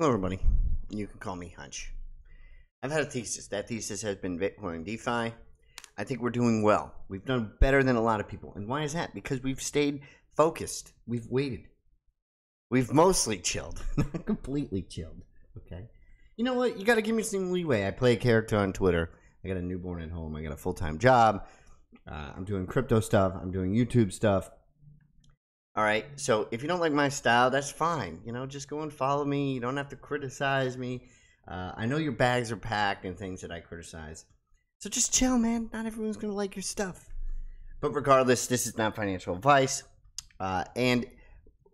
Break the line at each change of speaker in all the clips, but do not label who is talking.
Hello, everybody. You can call me Hunch. I've had a thesis. That thesis has been Bitcoin and DeFi. I think we're doing well. We've done better than a lot of people. And why is that? Because we've stayed focused. We've waited. We've mostly chilled, not completely chilled. Okay. You know what? You got to give me some leeway. I play a character on Twitter. I got a newborn at home. I got a full-time job. I'm doing crypto stuff. I'm doing YouTube stuff. All right, so if you don't like my style, that's fine. You know, just go and follow me. You don't have to criticize me. I know your bags are packed and things that I criticize. So just chill, man. Not everyone's going to like your stuff. But regardless, this is not financial advice. And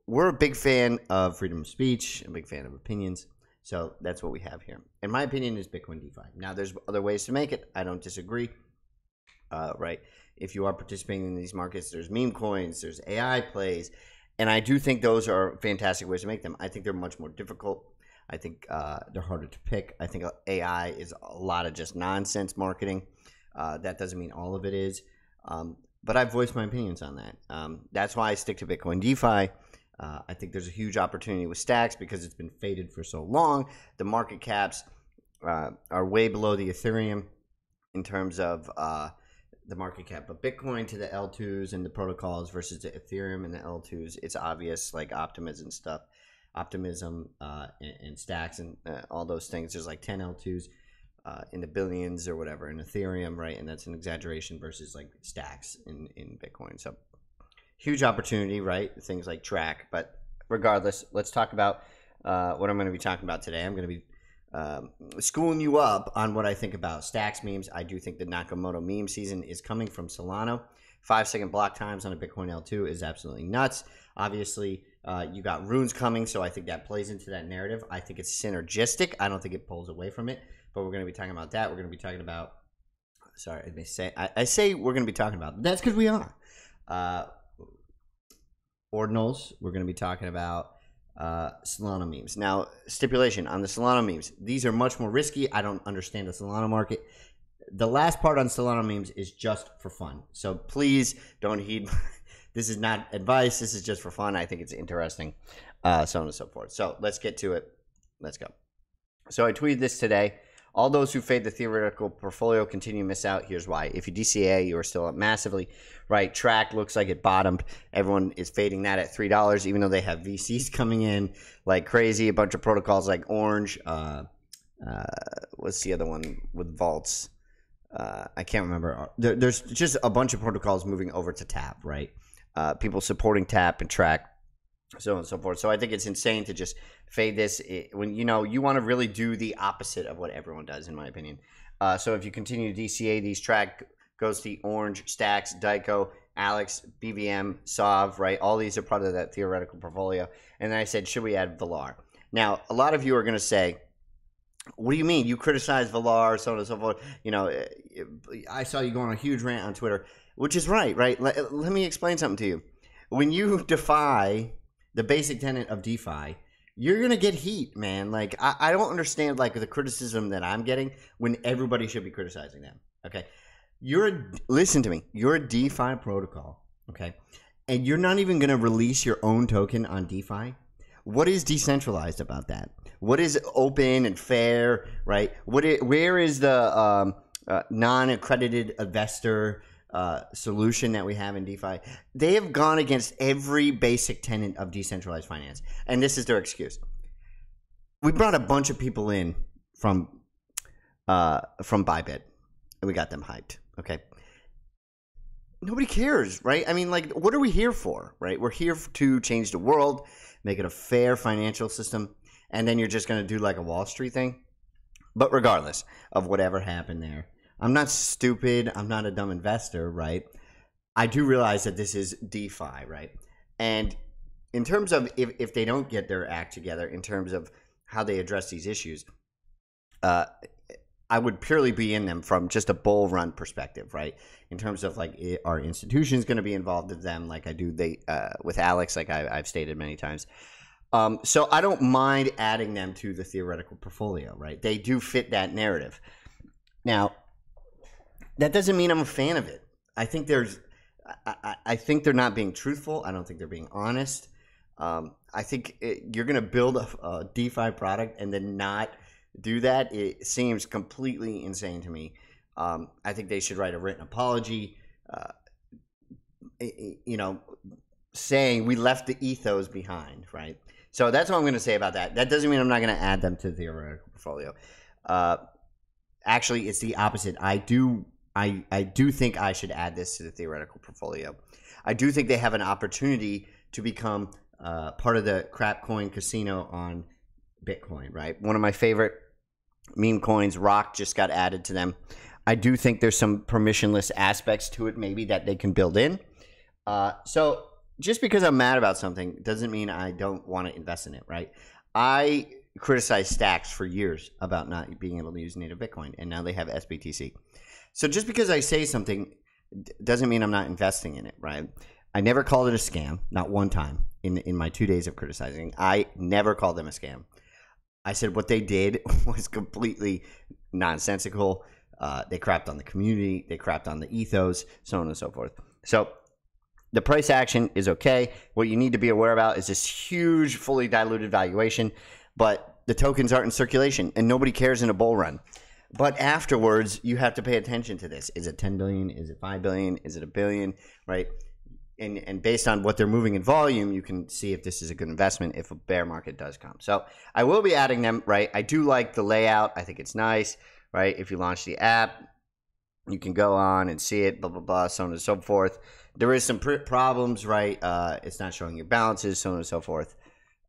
we're a big fan of freedom of speech, a big fan of opinions. So that's what we have here. And my opinion is Bitcoin DeFi. Now, there's other ways to make it. I don't disagree. Right. If you are participating in these markets, there's meme coins, there's AI plays, and I do think those are fantastic ways to make them. I think they're much more difficult. I think they're harder to pick. I think AI is a lot of just nonsense marketing. That doesn't mean all of it is, but I've voiced my opinions on that. That's why I stick to Bitcoin DeFi. I think there's a huge opportunity with Stacks because it's been faded for so long. The market caps are way below the Ethereum in terms of the market cap, but Bitcoin to the L2s and the protocols versus the Ethereum and the L2s, it's obvious, like optimism and Stacks and all those things. There's like 10 L2s in the billions or whatever in Ethereum, right? And that's an exaggeration versus like Stacks in Bitcoin. So huge opportunity, right? Things like TRAC. But regardless, let's talk about what I'm going to be talking about today. I'm going to be schooling you up on what I think about Stacks memes. I do think the Nakamoto meme season is coming from Solana. 5-second block times on a Bitcoin L2 is absolutely nuts. Obviously, you got runes coming, so I think that plays into that narrative. I think it's synergistic. I don't think it pulls away from it, but we're going to be talking about that. We're going to be talking about, sorry, I say we're going to be talking about, that's because we are. Ordinals, we're going to be talking about Solana memes. Now, stipulation on the Solana memes. These are much more risky. I don't understand the Solana market. The last part on Solana memes is just for fun. So please don't heed. This is not advice. This is just for fun. I think it's interesting, so on and so forth. So let's get to it. Let's go. So I tweeted this today. All those who fade the theoretical portfolio continue to miss out. Here's why. If you DCA, you are still up massively, right? TRAC looks like it bottomed. Everyone is fading that at $3, even though they have VCs coming in like crazy. A bunch of protocols like ORNJ. What's the other one with vaults? I can't remember. There's just a bunch of protocols moving over to TAP, right? People supporting TAP and TRAC, so on and so forth. So I think it's insane to just fade this when you want to really do the opposite of what everyone does, in my opinion. So if you continue to DCA, these TRAC goes to ORNJ, Stacks, DIKO, Alex, BVM, SOV, right? All these are part of that theoretical portfolio. And then I said, should we add Velar? Now, a lot of you are going to say, what do you mean? You criticize Velar, so on and so forth. I saw you go on a huge rant on Twitter, which is right? Let me explain something to you. When you defy the basic tenet of DeFi, you're going to get heat, man. Like, I don't understand, like, the criticism that I'm getting when everybody should be criticizing them, okay? Listen to me. You're a DeFi protocol, okay? And you're not even going to release your own token on DeFi? What is decentralized about that? What is open and fair, right? Where is the non-accredited investor solution that we have in DeFi? They have gone against every basic tenet of decentralized finance, and this is their excuse. We brought a bunch of people in from Bybit, and we got them hyped. Okay, nobody cares, right? I mean, like, what are we here for, right? We're here to change the world, make it a fair financial system, and then you're just going to do like a Wall Street thing. But regardless of whatever happened there, I'm not stupid. I'm not a dumb investor, right? I do realize that this is DeFi, right? And in terms of if they don't get their act together in terms of how they address these issues, I would purely be in them from just a bull run perspective, right? In terms of like, are institutions going to be involved with them like I do with Alex, like I've stated many times. So I don't mind adding them to the theoretical portfolio, right? They do fit that narrative. Now, that doesn't mean I'm a fan of it. I think I think they're not being truthful. I don't think they're being honest. I think you're going to build a DeFi product and then not do that. It seems completely insane to me. I think they should write a written apology, saying we left the ethos behind, right? So that's what I'm going to say about that. That doesn't mean I'm not going to add them to the theoretical portfolio. Actually, it's the opposite. I do think I should add this to the theoretical portfolio. I do think they have an opportunity to become part of the crap coin casino on Bitcoin, right? One of my favorite meme coins, ROC, just got added to them. I do think there's some permissionless aspects to it maybe that they can build in. So just because I'm mad about something doesn't mean I don't want to invest in it, right? I criticized Stacks for years about not being able to use native Bitcoin, and now they have SBTC. So just because I say something doesn't mean I'm not investing in it, right? I never called it a scam, not one time in my 2 days of criticizing. I never called them a scam. I said what they did was completely nonsensical. They crapped on the community. They crapped on the ethos, so on and so forth. So the price action is okay. What you need to be aware about is this huge, fully diluted valuation, but the tokens aren't in circulation, and nobody cares in a bull run. But afterwards, you have to pay attention to this. Is it 10 billion? Is it 5 billion? Is it a billion? Right? And based on what they're moving in volume, you can see if this is a good investment if a bear market does come. So I will be adding them, right? I do like the layout. I think it's nice, right? If you launch the app, you can go on and see it, blah, blah, blah, so on and so forth. There is some problems, right? It's not showing your balances, so on and so forth.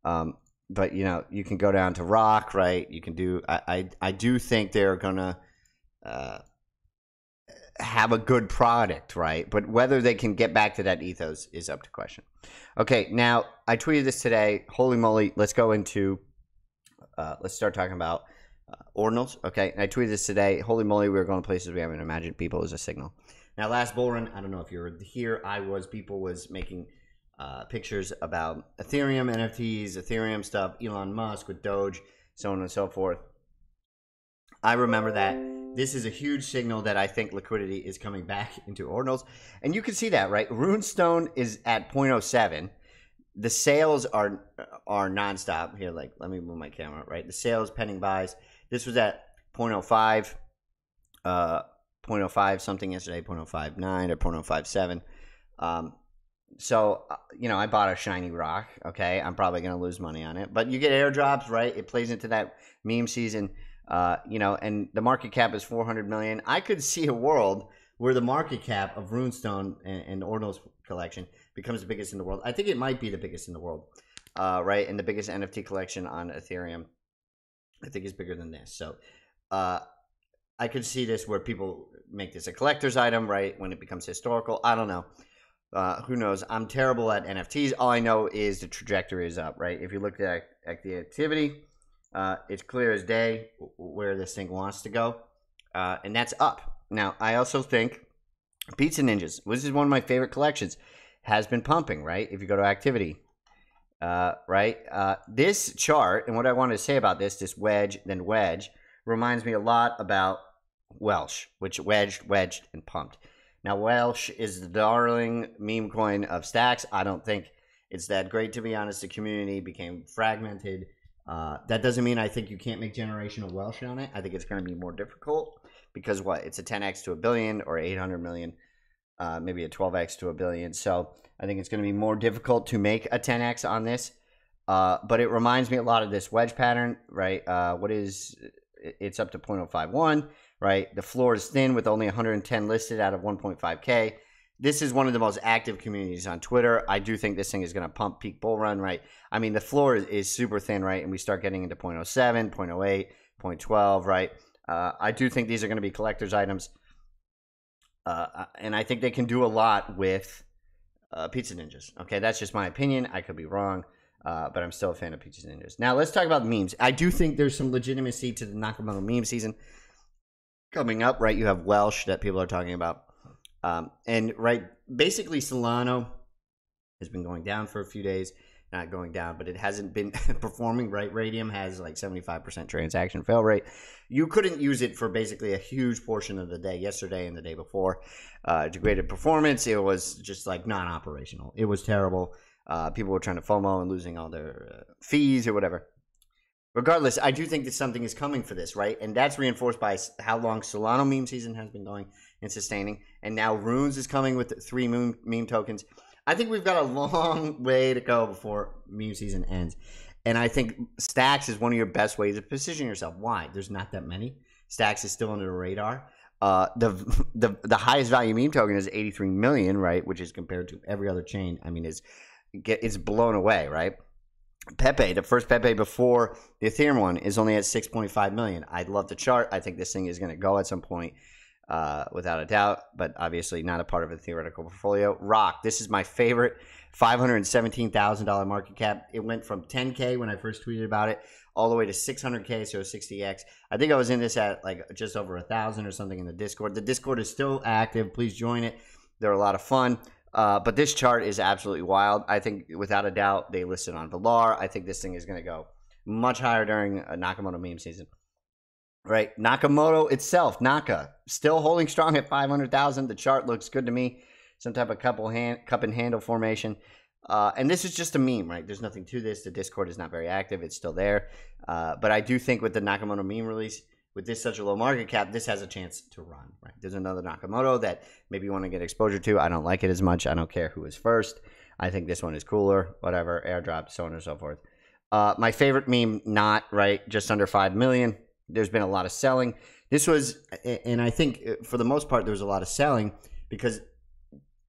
But, you can go down to ROC, right? You can do – I do think they're going to have a good product, right? But whether they can get back to that ethos is up to question. Okay, now I tweeted this today. Holy moly, let's go into let's start talking about ordinals, okay? And I tweeted this today. Holy moly, we were going to places we haven't imagined. People as a signal. Now, last bull run, I don't know if you were here. People was making pictures about Ethereum NFTs, Ethereum stuff, Elon Musk with Doge, so on and so forth. I remember that. This is a huge signal that I think liquidity is coming back into ordinals. And you can see that, right? Runestone is at 0.07. The sales are nonstop. Here, let me move my camera, right? The sales pending buys. This was at 0.05. 0.05 something yesterday, 0.059 or 0.057. So, I bought a shiny rock, okay? I'm probably going to lose money on it. But you get airdrops, right? It plays into that meme season, and the market cap is 400 million. I could see a world where the market cap of Runestone and Ordinals collection becomes the biggest in the world. I think it might be the biggest in the world, right? And the biggest NFT collection on Ethereum, I think, is bigger than this. So, I could see this where people make this a collector's item, right? When it becomes historical. I don't know. Who knows? I'm terrible at NFTs. All I know is the trajectory is up, right? If you look at the activity, it's clear as day where this thing wants to go, and that's up. Now, I also think Pizza Ninjas, which is one of my favorite collections, has been pumping, right? If you go to activity, right? This chart, and what I want to say about this wedge, then wedge, reminds me a lot about WELSH, which wedged, and pumped. Now, WELSH is the darling meme coin of Stacks. I don't think it's that great, to be honest. The community became fragmented. That doesn't mean I think you can't make generational WELSH on it. I think it's going to be more difficult because it's a 10x to a billion or 800 million, maybe a 12x to a billion. So I think it's going to be more difficult to make a 10x on this. But it reminds me a lot of this wedge pattern, right? It's up to 0.051. Right, the floor is thin with only 110 listed out of 1.5K. This is one of the most active communities on Twitter. I do think this thing is going to pump peak bull run, right? I mean, the floor is super thin, right? And we start getting into 0.07, 0.08, 0.12, right? I do think these are going to be collector's items. And I think they can do a lot with Pizza Ninjas. Okay, that's just my opinion. I could be wrong, but I'm still a fan of Pizza Ninjas. Now, let's talk about memes. I do think there's some legitimacy to the Nakamoto meme season coming up, right? You have WELSH that people are talking about. And, right, basically Solano has been going down for a few days. Not going down, but it hasn't been performing, right? Radium has like 75% transaction fail rate. You couldn't use it for basically a huge portion of the day, yesterday and the day before. Degraded performance. It was just like non-operational. It was terrible. People were trying to FOMO and losing all their fees or whatever. Regardless, I do think that something is coming for this, right? And that's reinforced by how long Solana meme season has been going and sustaining. And now Runes is coming with 3 meme tokens. I think we've got a long way to go before meme season ends. And I think Stacks is one of your best ways to position yourself. Why? There's not that many. Stacks is still under the radar. The highest value meme token is 83 million, right? Which is compared to every other chain. I mean, it's blown away, right? Pepe, the first Pepe before the Ethereum one, is only at 6.5 million. I'd love the chart. I think this thing is going to go at some point, without a doubt, but obviously not a part of a theoretical portfolio. Rock, this is my favorite, $517,000 market cap. It went from 10K when I first tweeted about it all the way to 600K, so 60X. I think I was in this at like just over 1,000 or something in the Discord. The Discord is still active. Please join it. They're a lot of fun. But this chart is absolutely wild. I think, without a doubt, they listed on Velar. I think this thing is going to go much higher during a Nakamoto meme season. Right? Nakamoto itself, NAKA, still holding strong at 500,000. The chart looks good to me. Some type of cup and handle formation. And this is just a meme, right? There's nothing to this. The Discord is not very active. It's still there. But I do think with the Nakamoto meme release, with this such a low market cap, this has a chance to run, right? There's another Nakamoto that maybe you want to get exposure to. I don't like it as much. I don't care who is first. I think this one is cooler, whatever, airdrop, so on and so forth. My favorite meme, not, right, just under 5 million. There's been a lot of selling. This was, and I think for the most part, there was a lot of selling because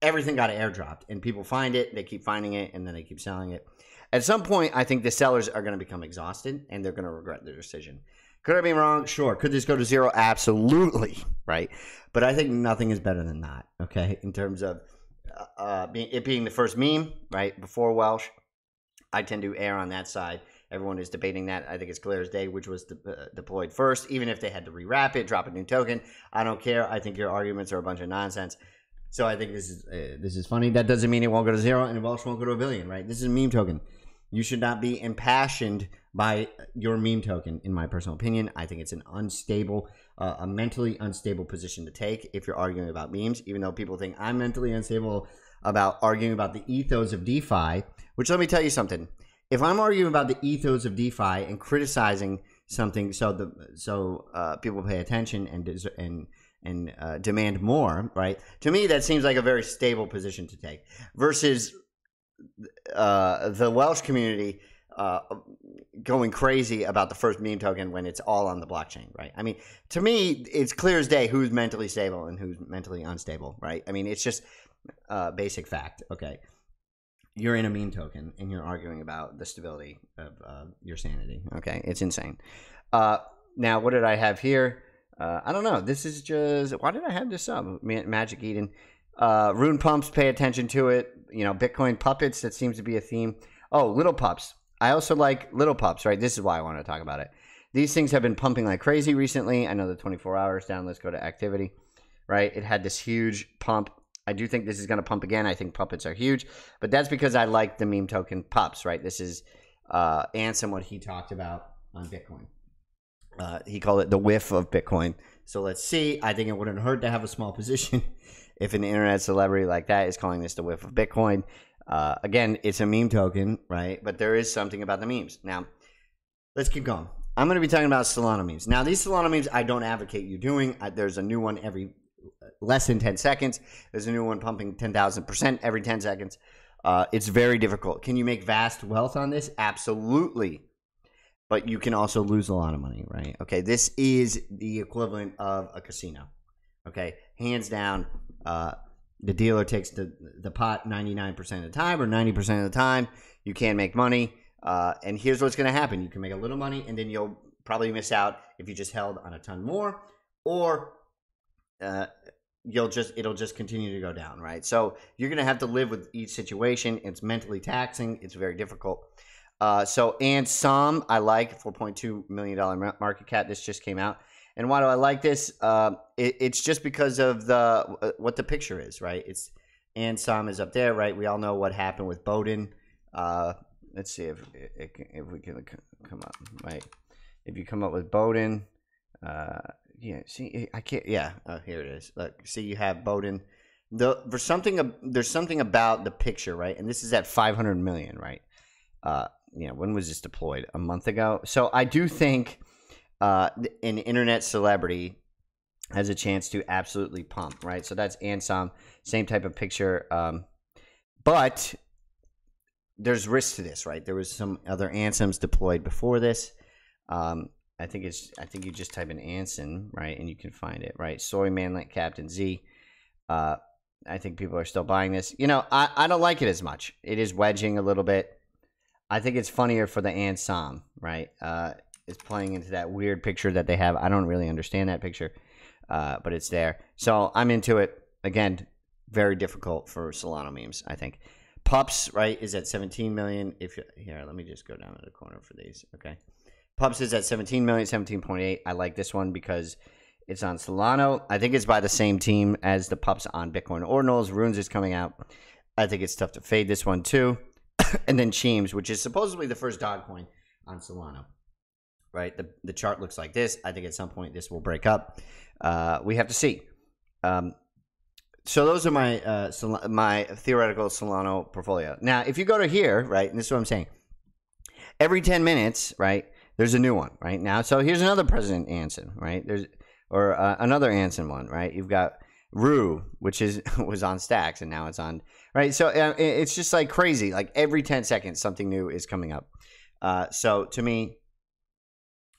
everything got airdropped and people find it, they keep finding it, and then they keep selling it. At some point, I think the sellers are going to become exhausted and they're going to regret their decision. Could I be wrong? Sure. Could this go to zero? Absolutely. Right. But I think nothing is better than that. Okay. In terms of it being the first meme, right, before WELSH, I tend to err on that side. Everyone is debating that. I think it's clear as day which was deployed first, even if they had to rewrap it, drop a new token. I don't care. I think your arguments are a bunch of nonsense. So I think this is funny. That doesn't mean it won't go to zero and WELSH won't go to $1 billion, right? This is a meme token. You should not be impassioned by your meme token, in my personal opinion. I think it's an unstable, a mentally unstable position to take if you're arguing about memes, even though people think I'm mentally unstable about arguing about the ethos of DeFi, which, let me tell you something. If I'm arguing about the ethos of DeFi and criticizing something so people pay attention and demand more, right? To me, that seems like a very stable position to take versus the WELSH community going crazy about the first meme token when it's all on the blockchain, right? I mean, to me, it's clear as day who's mentally stable and who's mentally unstable, right? I mean, it's just basic fact, okay? You're in a meme token and you're arguing about the stability of your sanity, okay? It's insane. Now, what did I have here? I don't know. This is just, why did I have this up? Magic Eden. Rune pumps, pay attention to it. You know, Bitcoin puppets, that seems to be a theme. Oh, little pups. I also like little pups, right? This is why I want to talk about it. These things have been pumping like crazy recently. I know the 24 hours down. Let's go to activity, right? It had this huge pump. I do think this is going to pump again. I think puppets are huge, but that's because I like the meme token pups, right? This is Ansem, what he talked about on Bitcoin. He called it the whiff of Bitcoin. So let's see. I think it wouldn't hurt to have a small position if an internet celebrity like that is calling this the whiff of Bitcoin. Again, it's a meme token, right? But there is something about the memes. Now, let's keep going. I'm going to be talking about Solana memes. Now, these Solana memes, I don't advocate you doing. There's a new one every less than 10 seconds. There's a new one pumping 10,000% every 10 seconds. It's very difficult. Can you make vast wealth on this? Absolutely. But you can also lose a lot of money, right? Okay, this is the equivalent of a casino. Okay, hands down, the dealer takes the pot 99% of the time or 90% of the time. You can make money, and here's what's going to happen: you can make a little money, and then you'll probably miss out if you just held on a ton more, or it'll just continue to go down, right? So you're going to have to live with each situation. It's mentally taxing. It's very difficult. And some I like, $4.2 million market cap. This just came out. And why do I like this? It's just because of what the picture is, right? It's and some is up there, right? We all know what happened with Bowden. Let's see if we can come up, right? If you come up with Bowden, yeah. See, I can't. Yeah, here it is. Look, see, you have Bowden. there's something about the picture, right? And this is at 500 million, right? When was this deployed? A month ago. So I do think an internet celebrity has a chance to absolutely pump, right? So that's Ansom, same type of picture, but there's risk to this, right? There was some other Ansoms deployed before this. I think you just type in Anson, right, and you can find it, right? Soy Manlet Captain Z. I think people are still buying this. I don't like it as much. It is wedging a little bit. I think it's funnier for the Ansom, right? It's playing into that weird picture that they have. I don't really understand that picture, but it's there. So I'm into it. Again, very difficult for Solana memes, I think. Pups, right, is at 17 million. Here, let me just go down to the corner for these, okay? Pups is at 17 million, 17.8. I like this one because it's on Solano. I think it's by the same team as the Pups on Bitcoin Ordinals. Runes is coming out. I think it's tough to fade this one too. And then Cheems, which is supposedly the first dog coin on Solano, right? The chart looks like this. I think at some point this will break up. We have to see. So those are my theoretical Solano portfolio. Now, if you go to here, right, and this is what I'm saying, every 10 minutes, right, there's a new one, right? Now, so here's another President Anson, right? Or another Anson one, right? You've got Rue, which was on Stacks, and now it's on, right? So it's just like crazy. Like every 10 seconds, something new is coming up. So to me,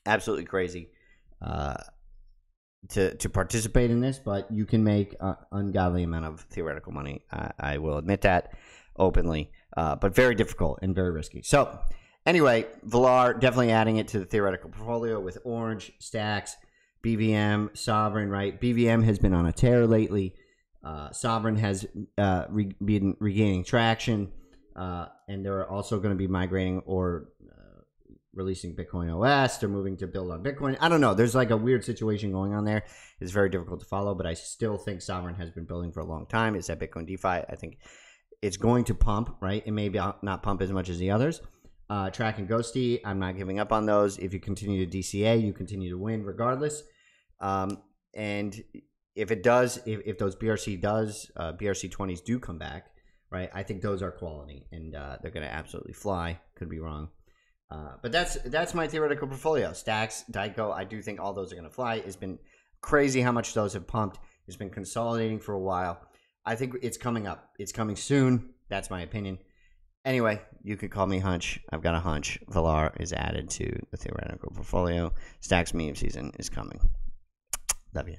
absolutely crazy to participate in this, but you can make an ungodly amount of theoretical money. I will admit that openly, but very difficult and very risky. So anyway, Velar, definitely adding it to the theoretical portfolio with ORNJ, Stacks, BVM, Sovereign, right? BVM has been on a tear lately. Sovereign has been regaining traction, and they're also going to be migrating or releasing Bitcoin OS. They're moving to build on Bitcoin. I don't know. There's like a weird situation going on there. It's very difficult to follow, but I still think Sovereign has been building for a long time. It's at Bitcoin DeFi. I think it's going to pump, right? It may not pump as much as the others. TRAC and Ghosty, I'm not giving up on those. If you continue to DCA, you continue to win regardless. And if it does, if those BRC20s do come back, right, I think those are quality, and they're going to absolutely fly. Could be wrong. But that's my theoretical portfolio. Stacks, DIKO, I do think all those are going to fly. It's been crazy how much those have pumped. It's been consolidating for a while. I think it's coming up. It's coming soon. That's my opinion. Anyway, you could call me Hunch. I've got a hunch. Velar is added to the theoretical portfolio. Stacks meme season is coming. Love you.